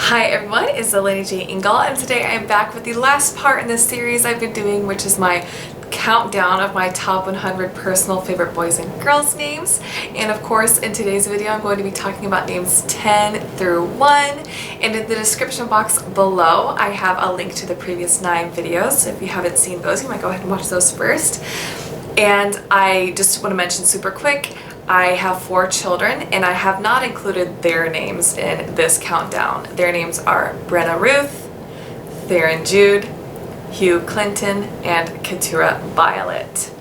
Hi everyone, it's Eleni J. Engel, and today I am back with the last part in this series I've been doing, which is my countdown of my top 100 personal favorite boys and girls names. And of course, in today's video I'm going to be talking about names 10 through 1, and in the description box below I have a link to the previous 9 videos, so if you haven't seen those you might go ahead and watch those first. And I just want to mention super quick, I have 4 children and I have not included their names in this countdown. Their names are Brenna Ruth, Theron Jude, Hugh Clinton, and Keturah Violet.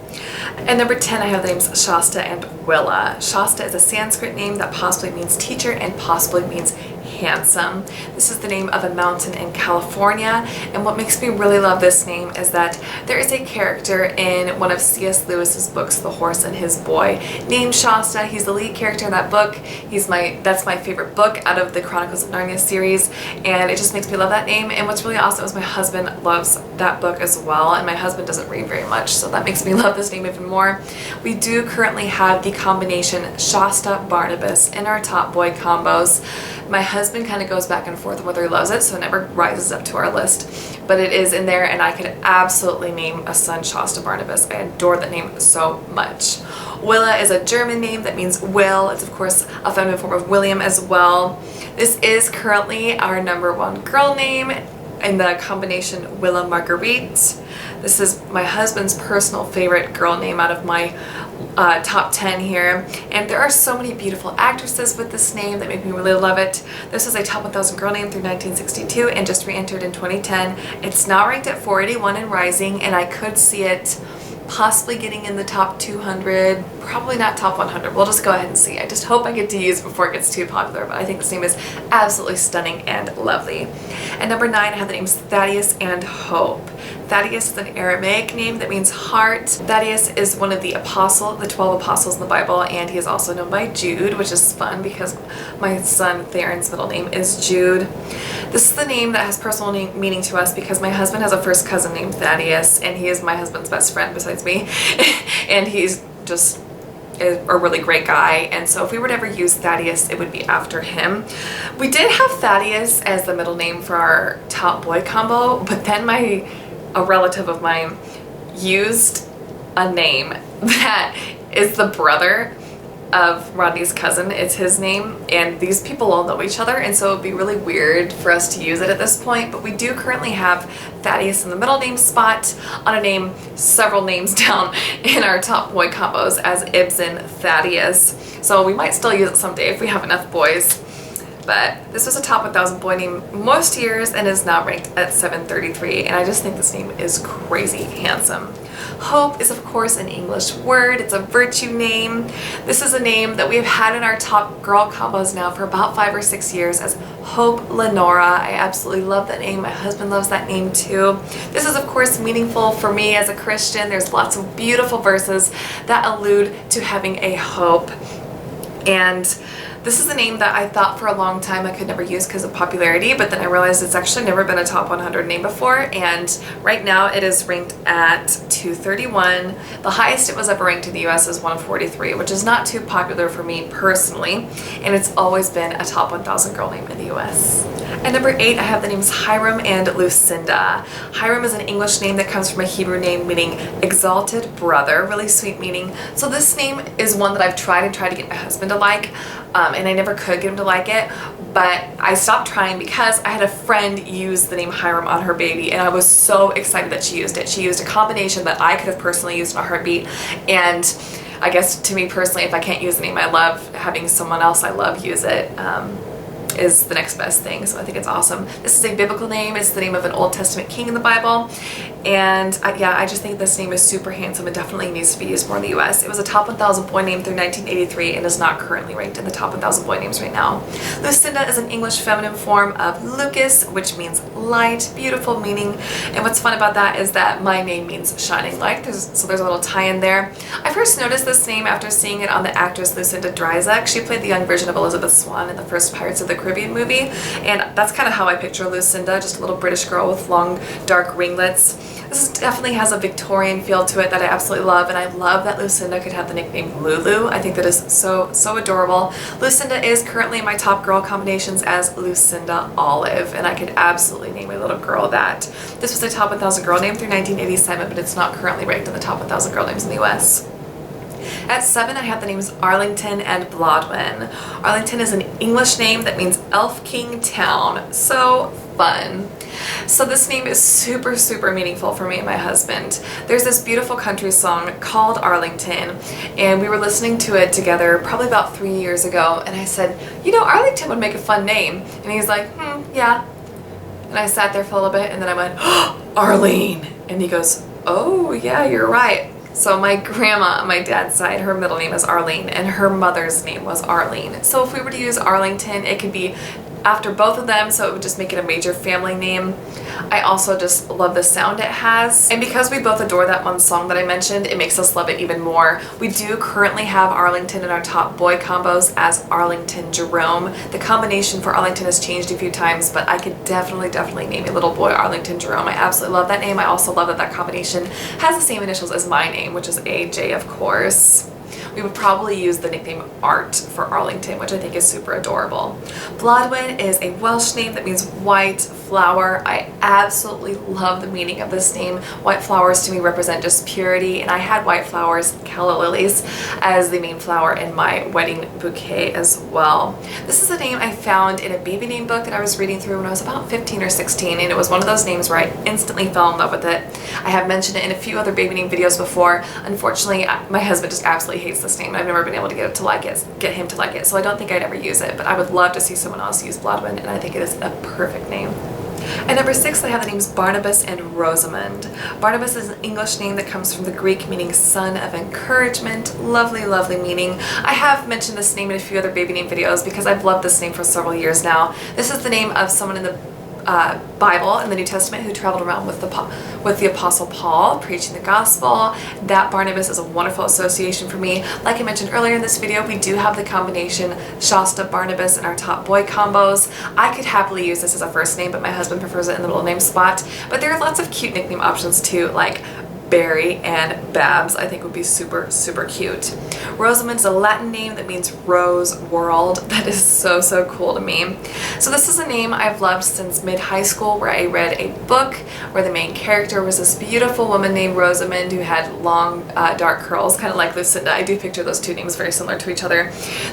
And number 10, I have the names Shasta and Willa. Shasta is a Sanskrit name that possibly means teacher and possibly means handsome. This is the name of a mountain in California, and what makes me really love this name is that there is a character in one of C.S. Lewis's books, The Horse and His Boy, named Shasta. He's the lead character in that book. That's my favorite book out of the Chronicles of Narnia series, and it just makes me love that name. And what's really awesome is my husband loves that book as well, and my husband doesn't read very much, so that makes me love this name even more. We do currently have the combination Shasta Barnabas in our top boy combos. My husband kind of goes back and forth whether he loves it, so it never rises up to our list, but it is in there, and I could absolutely name a son Shasta Barnabas. I adore that name so much. Willa is a German name that means will. It's of course a feminine form of William as well. This is currently our number 1 girl name in the combination Willa Marguerite. This is my husband's personal favorite girl name out of my top 10 here, and there are so many beautiful actresses with this name that make me really love it. This is a top 1000 girl name through 1962 and just re-entered in 2010. It's now ranked at 481 and rising, and I could see it possibly getting in the top 200, probably not top 100. We'll just go ahead and see. I just hope I get to use it before it gets too popular, but I think this name is absolutely stunning and lovely. And number 9, I have the names Thaddeus and Hope. Thaddeus is an Aramaic name that means heart. Thaddeus is one of the 12 apostles in the Bible, and he is also known by Jude, which is fun because my son Theron's middle name is Jude. This is the name that has personal meaning to us because my husband has a first cousin named Thaddeus, and he is my husband's best friend besides me, and he's just a really great guy, and so if we were to ever use Thaddeus, it would be after him. We did have Thaddeus as the middle name for our top boy combo, but then a relative of mine used a name that is the brother of Rodney's cousin. It's his name, and these people all know each other, and so it would be really weird for us to use it at this point, but we do currently have Thaddeus in the middle name spot on a name several names down in our top boy combos as Ibsen Thaddeus, so we might still use it someday if we have enough boys. But this was a top 1000 boy name most years and is now ranked at 733, and I just think this name is crazy handsome. Hope is of course an English word. It's a virtue name. This is a name that we've had in our top girl combos now for about 5 or 6 years as Hope Lenora. I absolutely love that name. My husband loves that name too. This is of course meaningful for me as a Christian. There's lots of beautiful verses that allude to having a hope, and this is a name that I thought for a long time I could never use because of popularity, but then I realized it's actually never been a top 100 name before, and right now it is ranked at 231. The highest it was ever ranked in the US is 143, which is not too popular for me personally, and it's always been a top 1000 girl name in the US. At number 8, I have the names Hiram and Lucinda. Hiram is an English name that comes from a Hebrew name meaning exalted brother, really sweet meaning. So this name is one that I've tried to get my husband to like, and I never could get him to like it, but I stopped trying because I had a friend use the name Hiram on her baby, and I was so excited that she used it. She used a combination that I could have personally used in a heartbeat, and I guess to me personally, if I can't use the name I love, having someone else I love use it is the next best thing, so I think it's awesome. This is a biblical name. It's the name of an Old Testament king in the Bible, and yeah, I just think this name is super handsome and definitely needs to be used more in the US. It was a top 1000 boy name through 1983 and is not currently ranked in the top 1000 boy names right now. Lucinda is an English feminine form of Lucas, which means light, beautiful meaning, and what's fun about that is that my name means shining light, so there's a little tie-in there. I first noticed this name after seeing it on the actress Lucinda Dryzak. She played the young version of Elizabeth Swann in the first Pirates of the Caribbean movie, and that's kind of how I picture Lucinda, just a little British girl with long dark ringlets. This definitely has a Victorian feel to it that I absolutely love, and I love that Lucinda could have the nickname Lulu. I think that is so adorable. Lucinda is currently in my top girl combinations as Lucinda Olive, and I could absolutely name a little girl that. This was a top 1,000 girl name through 1987, but it's not currently ranked in the top 1,000 girl names in the US. At 7, I have the names Arlington and Blodwen. Arlington is an English name that means Elf King Town. So fun. So this name is super meaningful for me and my husband. There's this beautiful country song called Arlington, and we were listening to it together probably about 3 years ago, and I said, you know, Arlington would make a fun name. And he's like, yeah. And I sat there for a little bit, and then I went, oh, Arlene. And he goes, oh yeah, you're right. So my grandma on my dad's side, her middle name is Arlene, and her mother's name was Arlene. So if we were to use Arlington, it could be after both of them, so it would just make it a major family name. I also just love the sound it has, and because we both adore that one song that I mentioned, it makes us love it even more. We do currently have Arlington in our top boy combos as Arlington Jerome. The combination for Arlington has changed a few times, but I could definitely name a little boy Arlington Jerome. I absolutely love that name. I also love that that combination has the same initials as my name, which is AJ, of course. We would probably use the nickname Art for Arlington, which I think is super adorable. Blodwen is a Welsh name that means white flower. I absolutely love the meaning of this name. White flowers to me represent just purity, and I had white flowers, calla lilies, as the main flower in my wedding bouquet as well. This is a name I found in a baby name book that I was reading through when I was about 15 or 16, and it was one of those names where I instantly fell in love with it. I have mentioned it in a few other baby name videos before. Unfortunately, my husband just absolutely hates this name. I've never been able to get him to like it, so I don't think I'd ever use it, but I would love to see someone else use Blodwen, and I think it is a perfect name. At number 6, I have the names Barnabas and Rosamond. Barnabas is an English name that comes from the Greek meaning son of encouragement. Lovely meaning. I have mentioned this name in a few other baby name videos because I've loved this name for several years now. This is the name of someone in the Bible in the New Testament who traveled around with the Apostle Paul preaching the gospel. That Barnabas is a wonderful association for me. Like I mentioned earlier in this video, we do have the combination Shasta Barnabas in our top boy combos. I could happily use this as a first name, but my husband prefers it in the middle name spot. But there are lots of cute nickname options too, like Barry and Babs. I think would be super cute. Rosamond is a Latin name that means rose world. That is so cool to me. So this is a name I've loved since mid-high school, where I read a book where the main character was this beautiful woman named Rosamond who had long dark curls, kind of like Lucinda. I do picture those two names very similar to each other.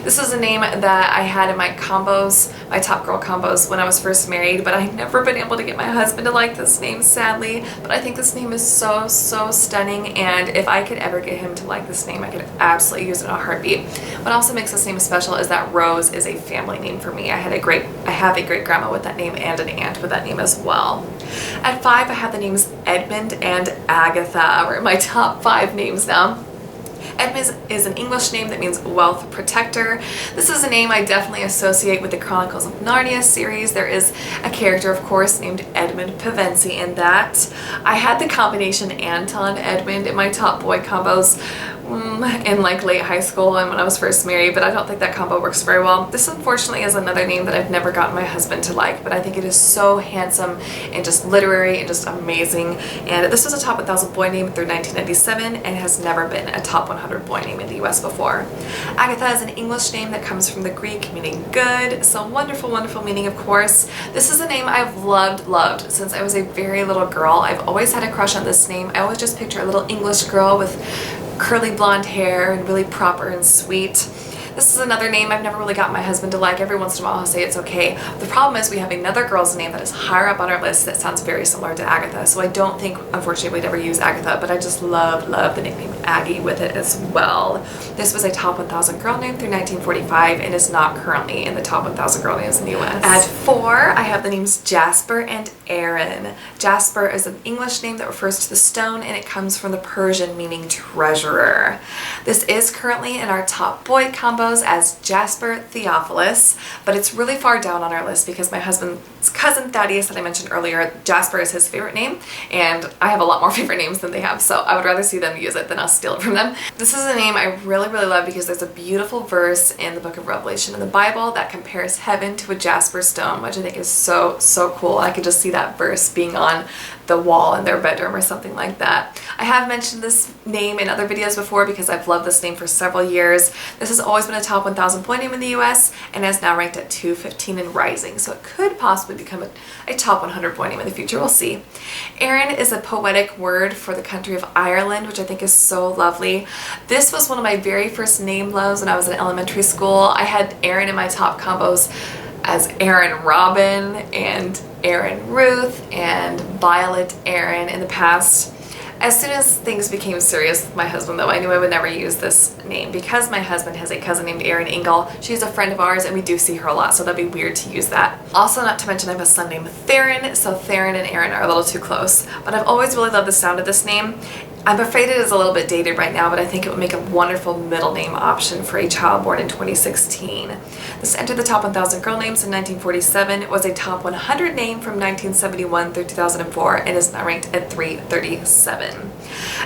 This is a name that I had in my combos, my top girl combos, when I was first married, but I've never been able to get my husband to like this name, sadly. But I think this name is so stunning, and if I could ever get him to like this name, I could absolutely use it in a heartbeat. What also makes this name special is that Rose is a family name for me. I have a great grandma with that name and an aunt with that name as well. At 5, I have the names Edmund and Agatha. We're in my top 5 names now. Edmund is an English name that means wealth protector. This is a name I definitely associate with the Chronicles of Narnia series. There is a character, of course, named Edmund Pevensie in that. I had the combination Anton Edmund in my top boy combos in like late high school and when I was first married, but I don't think that combo works very well. This unfortunately is another name that I've never gotten my husband to like, but I think it is so handsome and just literary and just amazing. And this was a top 1,000 boy name through 1997 and has never been a top 100 boy name in the US before. Agatha is an English name that comes from the Greek meaning good, so wonderful meaning, of course. This is a name I've loved since I was a very little girl. I've always had a crush on this name. I always just picture a little English girl with curly blonde hair and really proper and sweet. This is another name I've never really got my husband to like. Every once in a while I'll say it's okay. The problem is we have another girl's name that is higher up on our list that sounds very similar to Agatha, so I don't think, unfortunately, we'd ever use Agatha, but I just love the nickname Aggie with it as well. This was a top 1,000 girl name through 1945 and is not currently in the top 1,000 girl names in the US. At 4, I have the names Jasper and Aaron. Jasper is an English name that refers to the stone, and it comes from the Persian meaning treasurer. This is currently in our top boy combo combos as Jasper Theophilus, but it's really far down on our list because my husband's cousin Thaddeus that I mentioned earlier, Jasper is his favorite name, and I have a lot more favorite names than they have, so I would rather see them use it than us steal it from them. This is a name I really love because there's a beautiful verse in the book of Revelation in the Bible that compares heaven to a jasper stone, which I think is so cool. I could just see that verse being on the wall in their bedroom or something like that. I have mentioned this name in other videos before because I've loved this name for several years. This has always been a top 1,000 boy name in the US and is now ranked at 215 and rising, so it could possibly become a top 100 boy name in the future. We'll see. Aaron is a poetic word for the country of Ireland, which I think is so lovely. This was one of my very first name loves when I was in elementary school. I had Aaron in my top combos as Aaron Robin and Aaron Ruth and Violet Aaron in the past. As soon as things became serious with my husband though, I knew I would never use this name because my husband has a cousin named Erin Engel. She's a friend of ours and we do see her a lot, so that'd be weird to use that. Also, not to mention I have a son named Theron, so Theron and Aaron are a little too close. But I've always really loved the sound of this name. I'm afraid it is a little bit dated right now, but I think it would make a wonderful middle name option for a child born in 2016. This entered the top 1,000 girl names in 1947. It was a top 100 name from 1971 through 2004 and is now ranked at 337.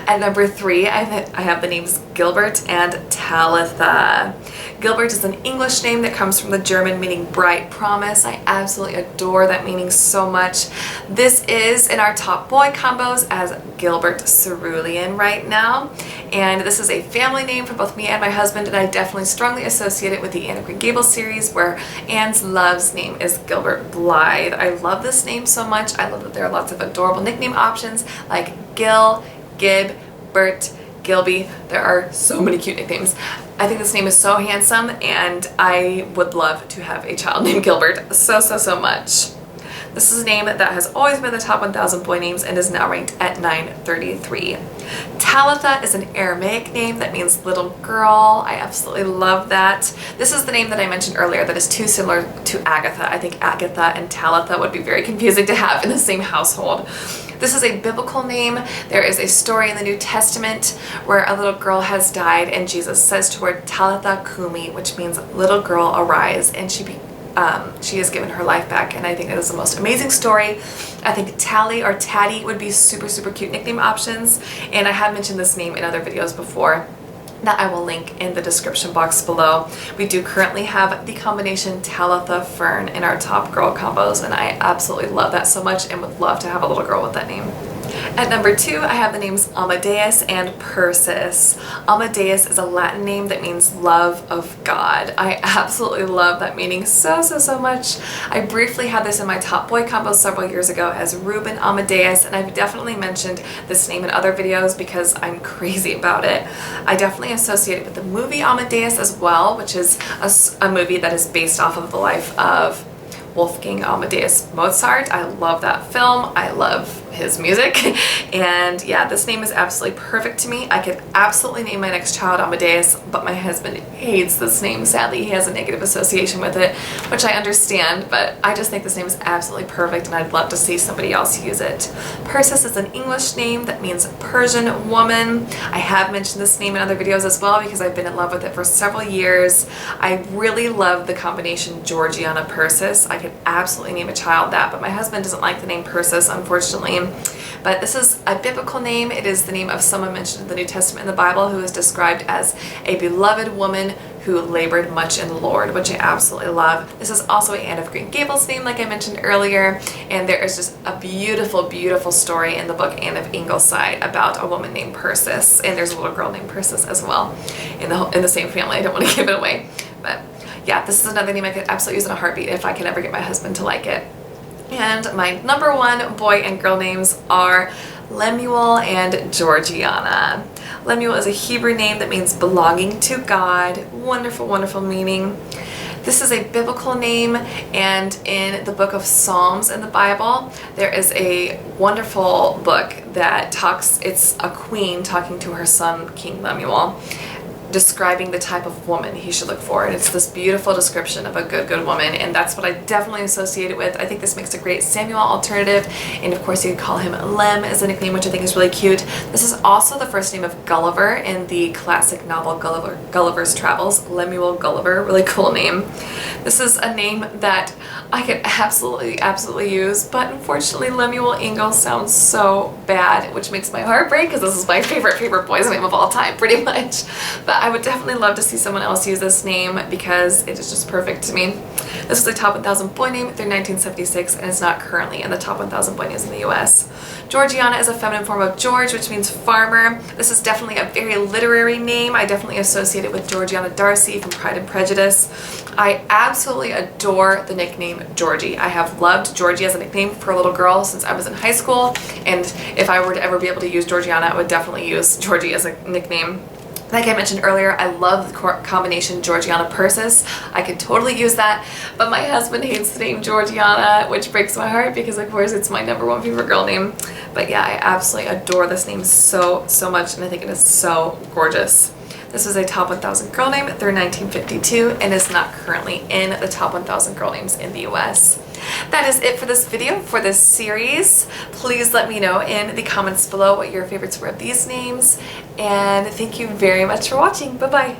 At number 3, I have the names Gilbert and Talitha. Gilbert is an English name that comes from the German meaning bright promise. I absolutely adore that meaning so much. This is in our top boy combos as Gilbert Cerulean right now, and this is a family name for both me and my husband, and I definitely strongly associate it with the Anne of Green Gables series where Anne's love's name is Gilbert Blythe. I love this name so much. I love that there are lots of adorable nickname options like Gil, Gib, Bert, Gilby. There are so many cute nicknames. I think this name is so handsome and I would love to have a child named Gilbert so much. This is a name that has always been the top 1,000 boy names and is now ranked at 933. Talitha is an Aramaic name that means little girl. I absolutely love that. This is the name that I mentioned earlier that is too similar to Agatha. I think Agatha and Talitha would be very confusing to have in the same household. This is a biblical name. There is a story in the New Testament where a little girl has died and Jesus says to her, Talitha Kumi, which means little girl arise, and she has given her life back, and I think that is the most amazing story. I think Tally or Taddy would be super cute nickname options, and I have mentioned this name in other videos before that I will link in the description box below. We do currently have the combination Talitha Fern in our top girl combos, and I absolutely love that so much and would love to have a little girl with that name. At number 2, I have the names Amadeus and Persis. Amadeus is a Latin name that means love of God. I absolutely love that meaning so much. I briefly had this in my top boy combo several years ago as Reuben Amadeus, and I've definitely mentioned this name in other videos because I'm crazy about it. I definitely associate it with the movie Amadeus as well, which is a movie that is based off of the life of Wolfgang Amadeus Mozart. I love that film. I love his music, and yeah, this name is absolutely perfect to me. I could absolutely name my next child Amadeus, but my husband hates this name. Sadly, he has a negative association with it, which I understand, but I just think this name is absolutely perfect and I'd love to see somebody else use it. Persis is an English name that means Persian woman. I have mentioned this name in other videos as well because I've been in love with it for several years. I really love the combination Georgiana Persis. I could absolutely name a child that, but my husband doesn't like the name Persis, unfortunately. But this is a biblical name. It is the name of someone mentioned in the New Testament in the Bible who is described as a beloved woman who labored much in the Lord, which I absolutely love. This is also an Anne of Green Gables name, like I mentioned earlier, and there is just a beautiful story in the book Anne of Ingleside about a woman named Persis, and there's a little girl named Persis as well in the same family. I don't want to give it away, but yeah, this is another name I could absolutely use in a heartbeat if I can ever get my husband to like it. And my number 1 boy and girl names are Lemuel and Georgiana. Lemuel is a Hebrew name that means belonging to God. Wonderful meaning. This is a biblical name, and in the book of Psalms in the Bible, there is a wonderful book that it's a queen talking to her son, King Lemuel. describing the type of woman he should look for, and it's this beautiful description of a good woman, and that's what I definitely associate it with. I think this makes a great Samuel alternative, and of course you could call him Lem as a nickname, which I think is really cute. This is also the first name of Gulliver in the classic novel Gulliver's Travels. Lemuel Gulliver, really cool name. This is a name that I could absolutely use, but unfortunately Lemuel Ingalls sounds so bad, which makes my heart break because this is my favorite boy's name of all time, pretty much. But I would definitely love to see someone else use this name because it is just perfect to me. This was a top 1,000 boy name through 1976 and is not currently in the top 1,000 boy names in the US. Georgiana is a feminine form of George, which means farmer. This is definitely a very literary name. I definitely associate it with Georgiana Darcy from Pride and Prejudice. I absolutely adore the nickname Georgie. I have loved Georgie as a nickname for a little girl since I was in high school, and if I were to ever be able to use Georgiana, I would definitely use Georgie as a nickname. Like I mentioned earlier, I love the combination Georgiana Persis. I could totally use that, but my husband hates the name Georgiana, which breaks my heart because of course it's my #1 favorite girl name. But yeah, I absolutely adore this name so much, and I think it is so gorgeous. This was a top 1,000 girl name through 1952 and is not currently in the top 1,000 girl names in the US. That is it for this video, for this series. Please let me know in the comments below what your favorites were of these names, and thank you very much for watching. Bye bye.